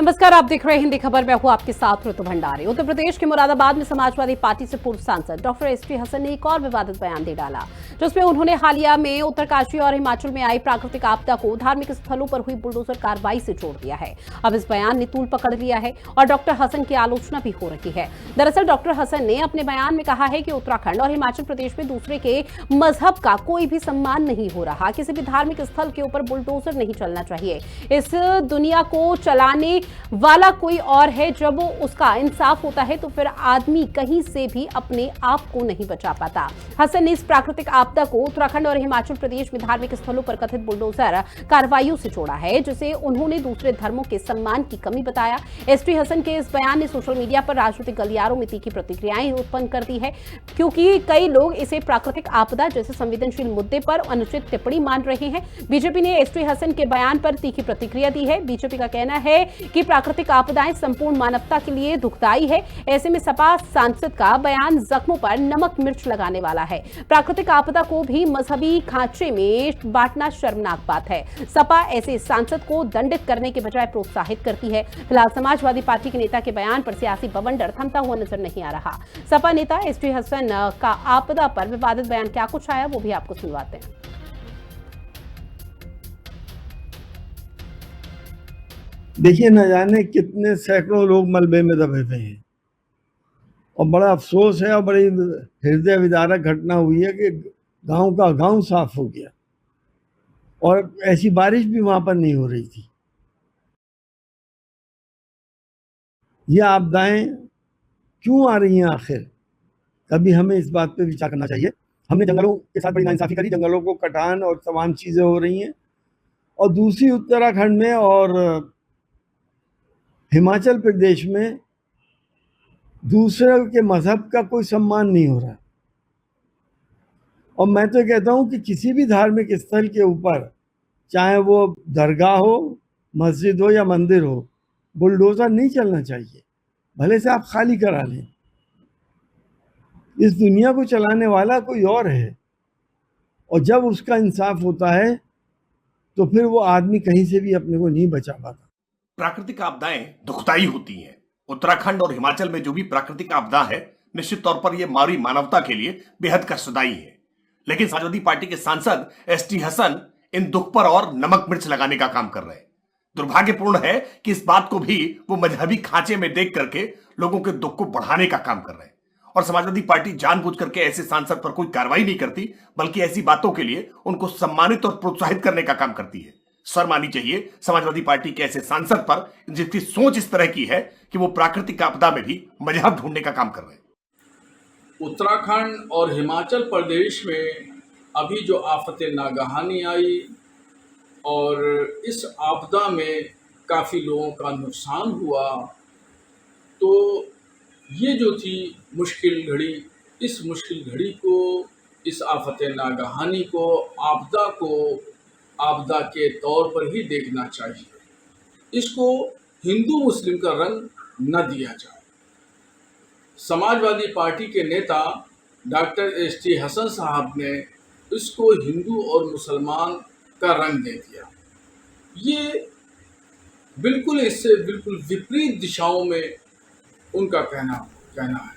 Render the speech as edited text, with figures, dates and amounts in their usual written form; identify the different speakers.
Speaker 1: नमस्कार, आप देख रहे हैं हिंदी खबर। मैं हूं आपके साथ ऋतु भंडारी। उत्तर प्रदेश के मुरादाबाद में समाजवादी पार्टी से पूर्व सांसद डॉक्टर एसटी हसन ने एक और विवादित बयान दे डाला, जिसमें उन्होंने हालिया में उत्तरकाशी और हिमाचल में आई प्राकृतिक आपदा को धार्मिक स्थलों पर हुई बुलडोजर कार्रवाई से जोड़ दिया है। अब इस बयान ने तूल पकड़ लिया है और डॉक्टर हसन की आलोचना भी हो रही है। दरअसल डॉक्टर हसन ने अपने बयान में कहा है कि उत्तराखंड और हिमाचल प्रदेश में दूसरे के मजहब का कोई भी सम्मान नहीं हो रहा। किसी भी धार्मिक स्थल के ऊपर बुलडोजर नहीं चलना चाहिए। इस दुनिया को चलाने वाला कोई और है। जब उसका इंसाफ होता है तो फिर आदमी कहीं से भी अपने आप को नहीं बचा पाता। हसन ने इस प्राकृतिक आपदा को उत्तराखंड और हिमाचल प्रदेश में धार्मिक स्थलों पर कथित बुलडोजर कार्रवाइयों से जोड़ा है, जिसे उन्होंने दूसरे धर्मों के सम्मान की कमी बताया। एसटी हसन के इस बयान ने सोशल मीडिया पर राजनीतिक गलियारों में तीखी प्रतिक्रियाएं उत्पन्न कर दी है, क्योंकि कई लोग इसे प्राकृतिक आपदा जैसे संवेदनशील मुद्दे पर अनुचित टिप्पणी मान रहे हैं। बीजेपी ने एसटी हसन के बयान पर तीखी प्रतिक्रिया दी है। बीजेपी का कहना है कि प्राकृतिक आपदाएं संपूर्ण मानवता के लिए दुखदायी है। ऐसे में सपा सांसद का बयान जख्मों पर नमक मिर्च लगाने वाला है। प्राकृतिक आपदा को भी मजहबी खांचे में बांटना शर्मनाक बात है। सपा ऐसे सांसद को दंडित करने के बजाय प्रोत्साहित करती है। फिलहाल समाजवादी पार्टी के नेता के बयान पर सियासी बवंडर थमता हुआ नजर नहीं आ रहा। सपा नेता एसटी हसन का आपदा पर विवादित बयान क्या कुछ आया, वो भी आपको सुनवाते हैं।
Speaker 2: देखिए, न जाने कितने सैकड़ों लोग मलबे में दबे हुए हैं और बड़ा अफसोस है और बड़ी हृदय विदारक घटना हुई है कि गांव का गांव साफ हो गया और ऐसी बारिश भी वहां पर नहीं हो रही थी। ये आपदाएं क्यों आ रही हैं आखिर? कभी हमें इस बात पे विचार करना चाहिए। हमने जंगलों के साथ बड़ी नाइंसाफी करी, जंगलों को कटान और तमाम चीजें हो रही हैं, और दूसरी उत्तराखंड में और हिमाचल प्रदेश में दूसरे के मजहब का कोई सम्मान नहीं हो रहा। और मैं तो कहता हूं कि किसी भी धार्मिक स्थल के ऊपर, चाहे वो दरगाह हो, मस्जिद हो या मंदिर हो, बुलडोजर नहीं चलना चाहिए। भले से आप खाली करा लें। इस दुनिया को चलाने वाला कोई और है, और जब उसका इंसाफ होता है तो फिर वो आदमी कहीं से भी अपने को नहीं बचा पाता।
Speaker 3: प्राकृतिक आपदाएं दुखदाई होती हैं। उत्तराखंड और हिमाचल में जो भी प्राकृतिक आपदा है, निश्चित तौर पर यह मानवीय मानवता के लिए बेहद कष्टदायी है। लेकिन समाजवादी पार्टी के सांसद एसटी हसन इन दुख पर और नमक मिर्च लगाने का काम कर रहे हैं। दुर्भाग्यपूर्ण है कि इस बात को भी वो मजहबी खांचे में देख करके लोगों के दुख को बढ़ाने का काम कर रहे हैं। और समाजवादी पार्टी जानबूझ करके ऐसे सांसद पर कोई कार्रवाई नहीं करती, बल्कि ऐसी बातों के लिए उनको सम्मानित और प्रोत्साहित करने का काम करती है। शर्म आनी चाहिए समाजवादी पार्टी के ऐसे सांसद पर, जिसकी सोच इस तरह की है कि वो प्राकृतिक आपदा में भी मजहब ढूंढने का काम कर रहे हैं।
Speaker 4: उत्तराखंड और हिमाचल प्रदेश में अभी जो आफतें नागहानी आई और इस आपदा में काफ़ी लोगों का नुकसान हुआ, तो ये जो थी मुश्किल घड़ी, इस मुश्किल घड़ी को, इस आफतें नागहानी को, आपदा को आपदा के तौर पर ही देखना चाहिए। इसको हिंदू मुस्लिम का रंग न दिया जाए। समाजवादी पार्टी के नेता डॉक्टर एसटी हसन साहब ने इसको हिंदू और मुसलमान का रंग दे दिया। ये बिल्कुल इससे बिल्कुल विपरीत दिशाओं में उनका कहना है।